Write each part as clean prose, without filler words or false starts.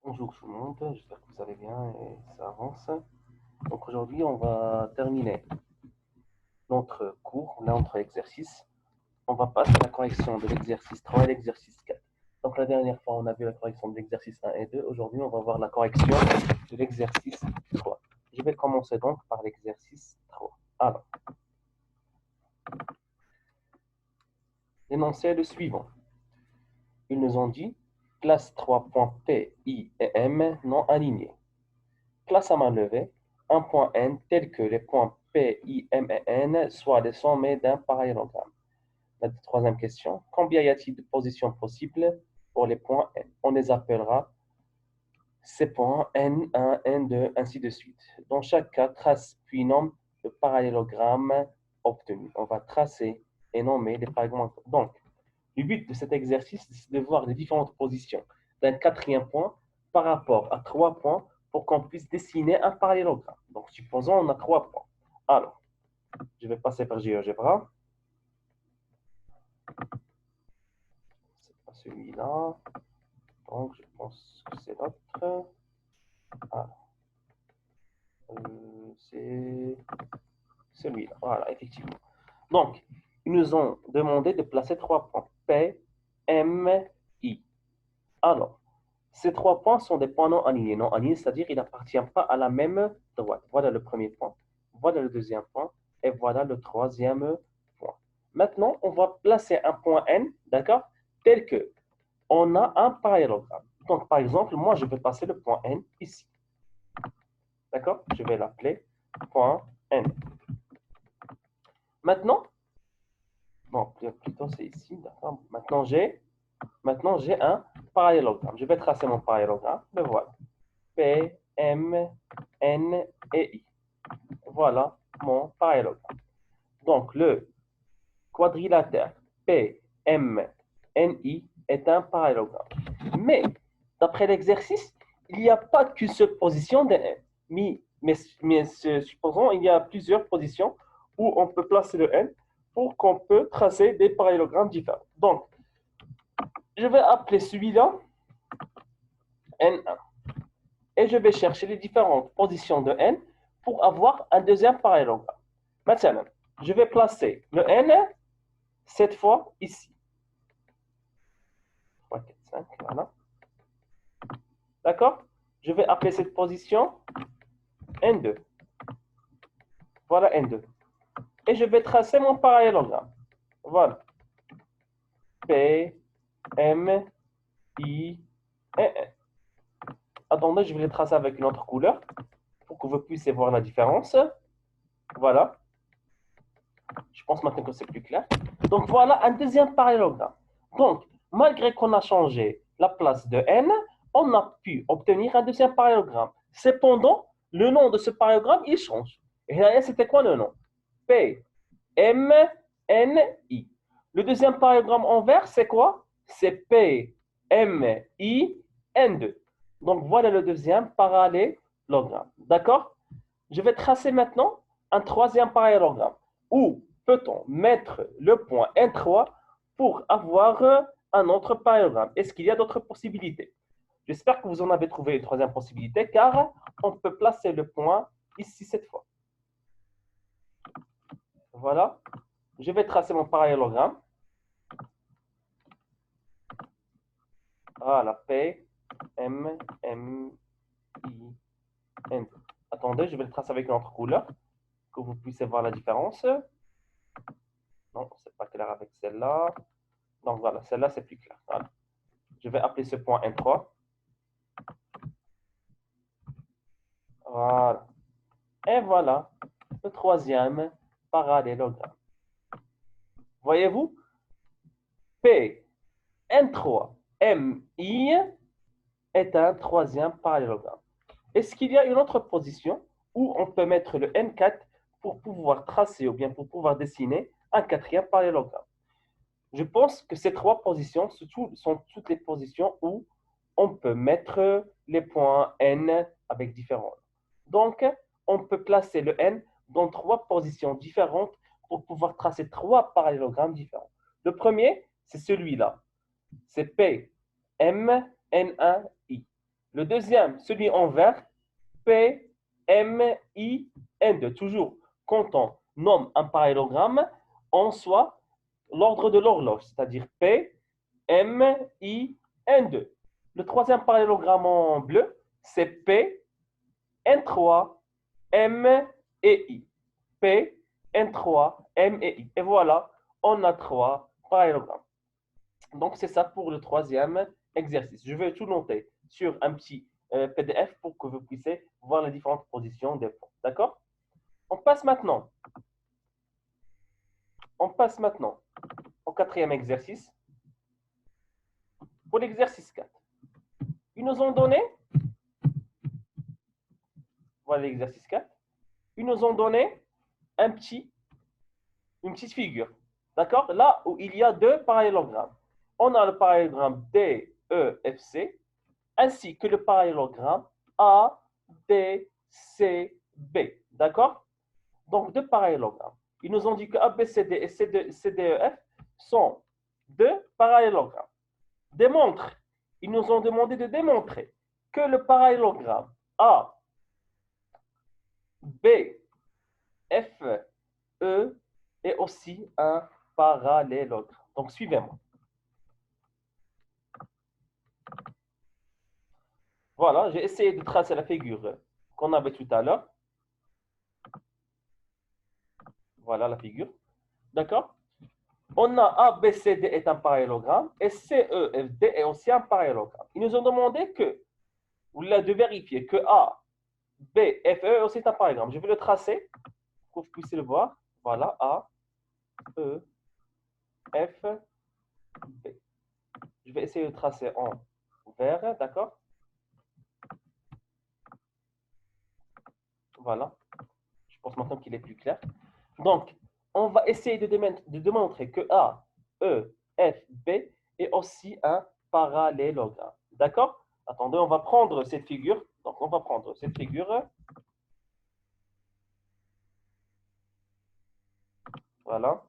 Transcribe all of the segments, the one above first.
Bonjour tout le monde, j'espère que vous allez bien et ça avance. Donc aujourd'hui, on va terminer notre cours, notre exercice. On va passer à la correction de l'exercice 3 et l'exercice 4. Donc la dernière fois, on a vu la correction de l'exercice 1 et 2. Aujourd'hui, on va voir la correction de l'exercice 3. Je vais commencer donc par l'exercice 3. Alors, l'énoncé est le suivant. Ils nous ont dit classe 3 points P, I et M non alignés. Classe à main levée un point N tel que les points P, I, M et N soient les sommets d'un parallélogramme. La troisième question, combien y a-t-il de positions possibles pour les points N? On les appellera ces points N1, N2, ainsi de suite. Dans chaque cas, trace puis nomme le parallélogramme obtenu. On va tracer et nommer les parallélogrammes. Donc, le but de cet exercice, c'est de voir les différentes positions d'un quatrième point par rapport à 3 points pour qu'on puisse dessiner un parallélogramme. Donc, supposons on a 3 points. Alors, je vais passer par GeoGebra. C'est pas celui-là. Donc, je pense que c'est l'autre. Alors, c'est celui-là. Voilà, effectivement. Donc, ils nous ont demandé de placer 3 points. P, M, I. Alors, ces 3 points sont des points non alignés. Non alignés, c'est-à-dire qu'ils n'appartiennent pas à la même droite. Voilà le premier point. Voilà le deuxième point. Et voilà le troisième point. Maintenant, on va placer un point N, d'accord, tel que on a un parallélogramme. Donc, par exemple, moi, je vais passer le point N ici. D'accord? Je vais l'appeler point N. Maintenant, non, plutôt c'est ici, d'accord? Maintenant, j'ai un parallélogramme. Je vais tracer mon parallélogramme. Le voilà. P, M, N et I. Voilà mon parallélogramme. Donc, le quadrilatère P, M, N, I est un parallélogramme. Mais, d'après l'exercice, il n'y a pas qu'une seule position de N. Mais supposons il y a plusieurs positions où on peut placer le N pour qu'on peut tracer des parallélogrammes différents. Donc, je vais appeler celui-là N1. Et je vais chercher les différentes positions de N pour avoir un deuxième parallélogramme. Maintenant, je vais placer le N cette fois ici. 3, 4, 5, voilà. D'accord? Je vais appeler cette position N2. Voilà N2. Et je vais tracer mon parallélogramme. Voilà. P, M, I, et N. Attendez, je vais les tracer avec une autre couleur pour que vous puissiez voir la différence. Voilà. Je pense maintenant que c'est plus clair. Donc voilà un deuxième parallélogramme. Donc, malgré qu'on a changé la place de N, on a pu obtenir un deuxième parallélogramme. Cependant, le nom de ce parallélogramme, il change. Et là, c'était quoi le nom? P, M, N, I. Le deuxième parallélogramme en vert, c'est quoi? C'est P, M, I, N2. Donc, voilà le deuxième parallélogramme. D'accord? Je vais tracer maintenant un troisième parallélogramme. Où peut-on mettre le point N3 pour avoir un autre parallélogramme? Est-ce qu'il y a d'autres possibilités? J'espère que vous en avez trouvé une troisième possibilité, car on peut placer le point ici cette fois. Voilà. Je vais tracer mon parallélogramme. Voilà, P, M, M, I, N. Attendez, je vais le tracer avec une autre couleur, que vous puissiez voir la différence. Non, c'est pas clair avec celle-là. Donc voilà, celle-là, c'est plus clair. Voilà. Je vais appeler ce point N3. Voilà. Et voilà le troisième parallélogramme. Voyez-vous, P, N3, M, I est un troisième parallélogramme. Est-ce qu'il y a une autre position où on peut mettre le N4 pour pouvoir tracer ou bien pour pouvoir dessiner un quatrième parallélogramme? Je pense que ces trois positions sont toutes les positions où on peut mettre les points N avec différents. Donc, on peut placer le N dans trois positions différentes pour pouvoir tracer trois parallélogrammes différents. Le premier, c'est celui-là. C'est P, M, N1, I. Le deuxième, celui en vert, P, M, I, N2. Toujours, quand on nomme un parallélogramme, on soit l'ordre de l'horloge, c'est-à-dire P, M, I, N2. Le troisième parallélogramme en bleu, c'est P, N3, M et I. P, N3, M et I. Et voilà, on a 3 parallélogrammes. Donc, c'est ça pour le troisième exercice. Je vais tout noter sur un petit PDF pour que vous puissiez voir les différentes positions des points. D'accord? On passe maintenant au quatrième exercice. Pour l'exercice 4, ils nous ont donné, voilà l'exercice 4, ils nous ont donné une petite figure. D'accord? Là où il y a deux parallélogrammes. On a le parallélogramme DEFC ainsi que le parallélogramme ADCB. D'accord? Donc, deux parallélogrammes. Ils nous ont dit que ABCD et CDEF sont deux parallélogrammes. Démontre. Ils nous ont demandé de démontrer que le parallélogramme ABFE est aussi un parallélogramme. Donc, suivez-moi. Voilà, j'ai essayé de tracer la figure qu'on avait tout à l'heure. Voilà la figure. D'accord? On a ABCD est un parallélogramme et CEFD est aussi un parallélogramme. Ils nous ont demandé de vérifier que ABFE est aussi un parallélogramme. Je vais le tracer pour que vous puissiez le voir. Voilà, AEFB. Je vais essayer de tracer en vert, d'accord? Voilà. Je pense maintenant qu'il est plus clair. Donc, on va essayer de démontrer que AEFB est aussi un parallélogramme. D'accord? Attendez, on va prendre cette figure. Donc, on va prendre cette figure. Voilà.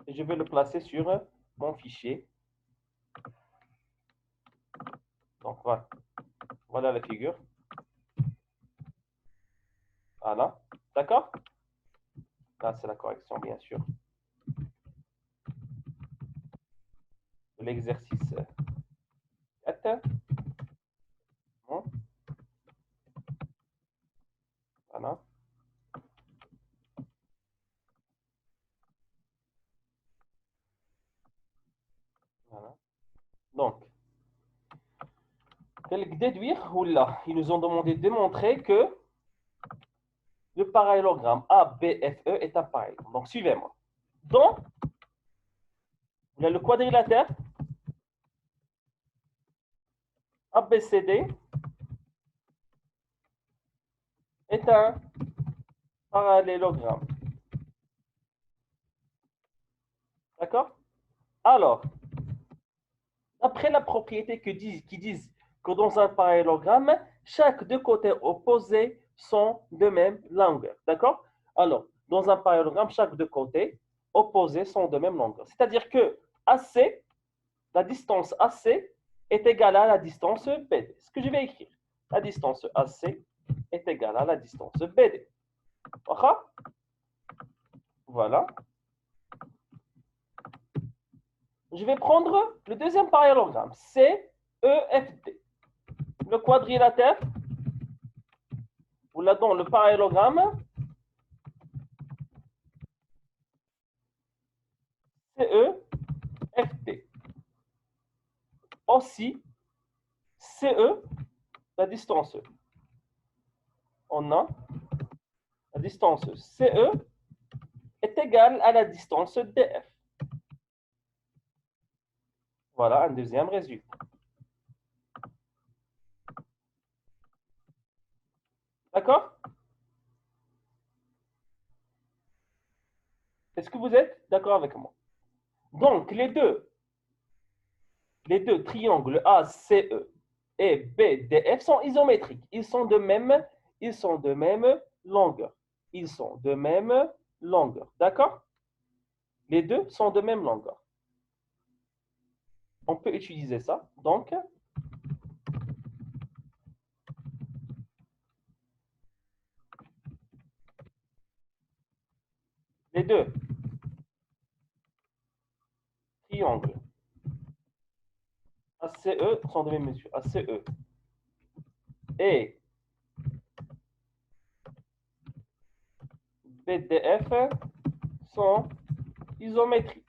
Et je vais le placer sur mon fichier. Donc, voilà. Voilà la figure. Voilà. D'accord? Là, c'est la correction, bien sûr. De l'exercice 4. Bon. Voilà. Voilà. Donc, déduire, ou là, ils nous ont demandé de démontrer que le parallélogramme ABFE est un parallélogramme. Donc, suivez-moi. Donc, il y a le quadrilatère ABCD est un parallélogramme. D'accord? Alors, après la propriété qui disent que dans un parallélogramme, chaque deux côtés opposés sont de même longueur. D'accord? Alors, dans un parallélogramme, chaque deux côtés opposés sont de même longueur. C'est-à-dire que AC, la distance AC est égale à la distance BD. Ce que je vais écrire. La distance AC est égale à la distance BD. Voilà. Je vais prendre le deuxième parallélogramme, CEFD. Le quadrilatère, ou là dans le parallélogramme, CEFD. Aussi, CE, la distance. On a la distance CE est égale à la distance DF. Voilà un deuxième résultat. D'accord? Est-ce que vous êtes d'accord avec moi? Donc, les deux triangles ACE et BDF sont isométriques. Ils sont de même longueur. Ils sont de même longueur. D'accord? Les deux sont de même longueur. On peut utiliser ça. Donc, les deux triangles ACE sont de même mesure. ACE et BDF sont isométriques.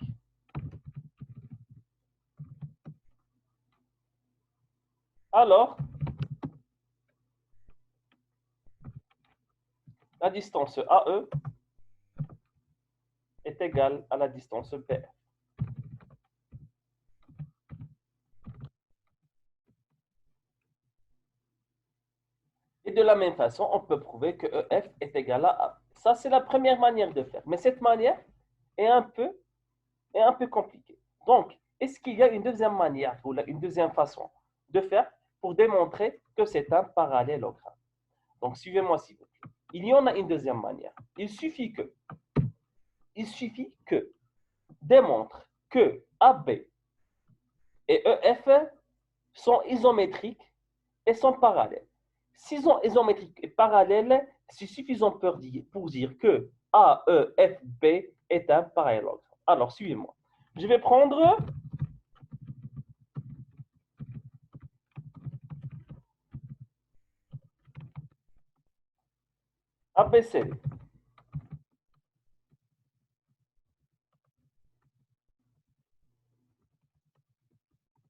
Alors, la distance AE est égale à la distance BF. Et de la même façon, on peut prouver que EF est égal à A. Ça, c'est la première manière de faire. Mais cette manière est un peu compliquée. Donc, est-ce qu'il y a une deuxième manière ou une deuxième façon de faire pour démontrer que c'est un parallélogramme? Donc, suivez-moi s'il vous plaît. Il y en a une deuxième manière. Il suffit que démontre que AB et EF sont isométriques et sont parallèles. S'ils sont isométriques et parallèles, c'est suffisant pour dire que AEFB est un parallélogramme. Alors, suivez-moi. Je vais prendre ABCD.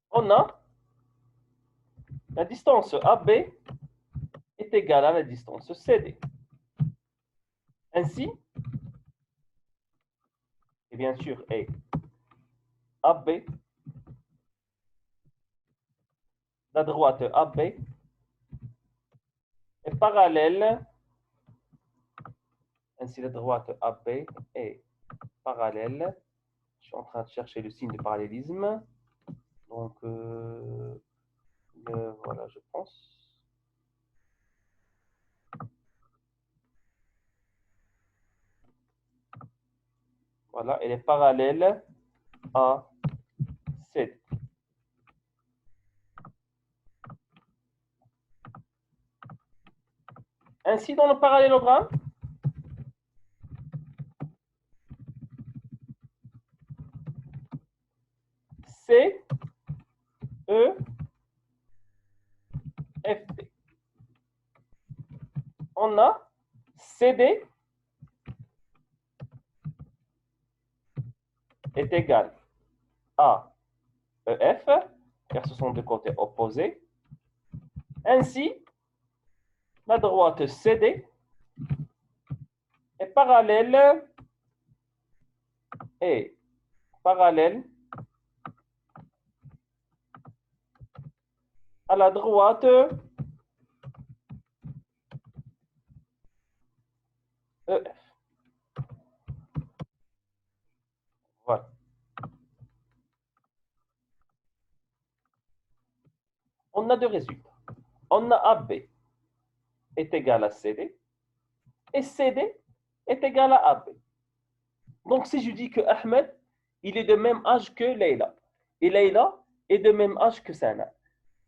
On a la distance AB est égale à la distance CD. Ainsi, et bien sûr, AB, la droite AB est parallèle. Ainsi, la droite AB est parallèle. Je suis en train de chercher le signe de parallélisme. Donc, voilà, je pense. Voilà, elle est parallèle à CD. Ainsi, dans le parallélogramme, C, E, F, D. On a CD est égal à EF, car ce sont deux côtés opposés. Ainsi, la droite CD est parallèle à la droite EF. Voilà. On a deux résultats. On a AB est égal à CD et CD est égal à AB. Donc, si je dis que Ahmed, il est de même âge que Leïla, et Leïla est de même âge que Sana,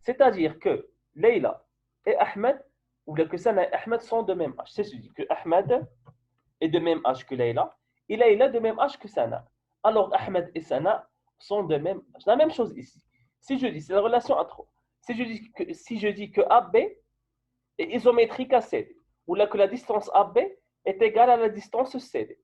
c'est-à-dire que Leïla et Ahmed, ou que Sana et Ahmed sont de même âge. C'est-à-dire que Ahmed est de même âge que Leïla, et Leïla de même âge que Sana. Alors, Ahmed et Sana sont de même âge. La même chose ici. Si je dis, c'est la relation à trois. Si je dis que AB est isométrique à CD, ou là que la distance AB est égale à la distance CD.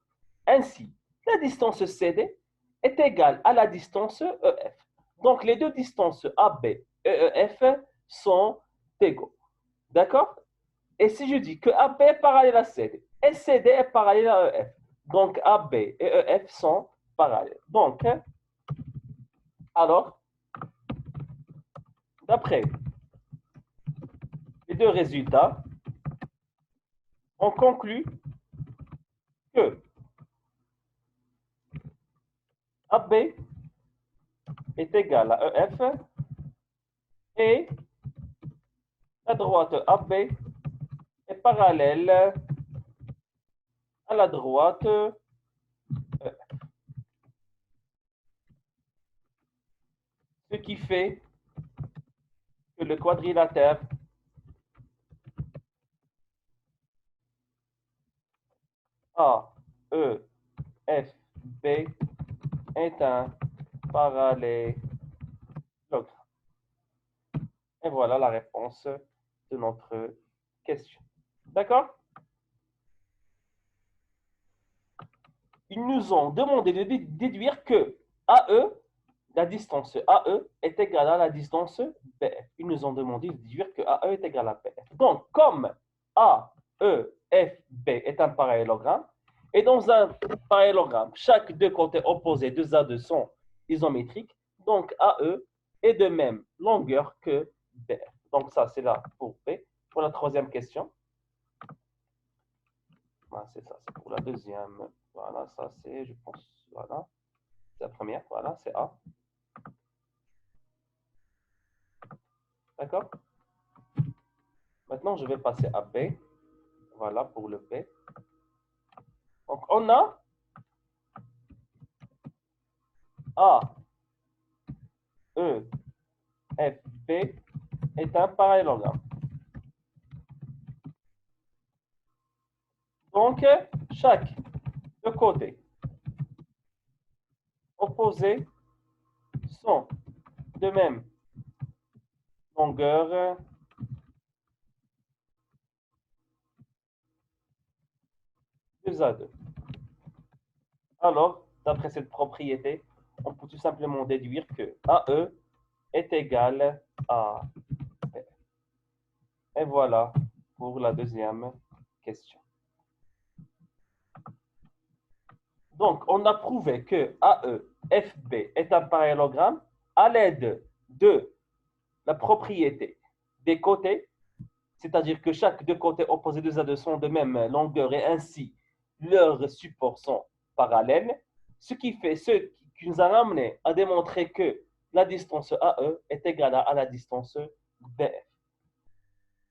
Ainsi, la distance CD est égale à la distance EF. Donc, les deux distances AB et EF sont égaux. D'accord? Et si je dis que AB est parallèle à CD et CD est parallèle à EF, donc AB et EF sont parallèles. Donc, alors, d'après les deux résultats, on conclut que AB est égal à EF et la droite AB est parallèle à la droite EF. ce qui fait que le quadrilatère AEFB est un parallélogramme. Et voilà la réponse de notre question. D'accord? Ils nous ont demandé de déduire que AE, la distance AE est égale à la distance BF. Ils nous ont demandé de déduire que AE est égal à BF. Donc, comme AEFB est un parallélogramme, et dans un parallélogramme, chaque deux côtés opposés deux A2 sont isométriques, donc AE est de même longueur que BF. Donc ça, c'est là pour B. Pour la troisième question, c'est ça, c'est pour la deuxième. Voilà, ça c'est, je pense, voilà. C'est la première, voilà, c'est A. D'accord? Maintenant, je vais passer à B. Voilà pour le B. Donc, on a A, E, F, B est un parallélogramme. Donc, chaque deux côtés opposés sont de même longueur de A2. Alors, d'après cette propriété, on peut tout simplement déduire que AE est égal à B. Et voilà pour la deuxième question. Donc, on a prouvé que AEFB est un parallélogramme à l'aide de la propriété des côtés, c'est-à-dire que chaque deux côtés opposés de A2 sont de même longueur et ainsi leurs supports sont parallèles, ce qui nous a amené à démontrer que la distance AE est égale à la distance BF.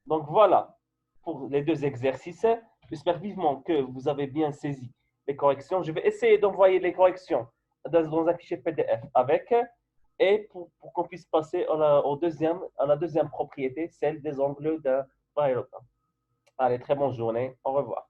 Donc voilà pour les deux exercices. J'espère vivement que vous avez bien saisi les corrections. Je vais essayer d'envoyer les corrections dans un fichier PDF avec et pour qu'on puisse passer à la deuxième propriété, celle des angles d'un parallélogramme. Allez, très bonne journée. Au revoir.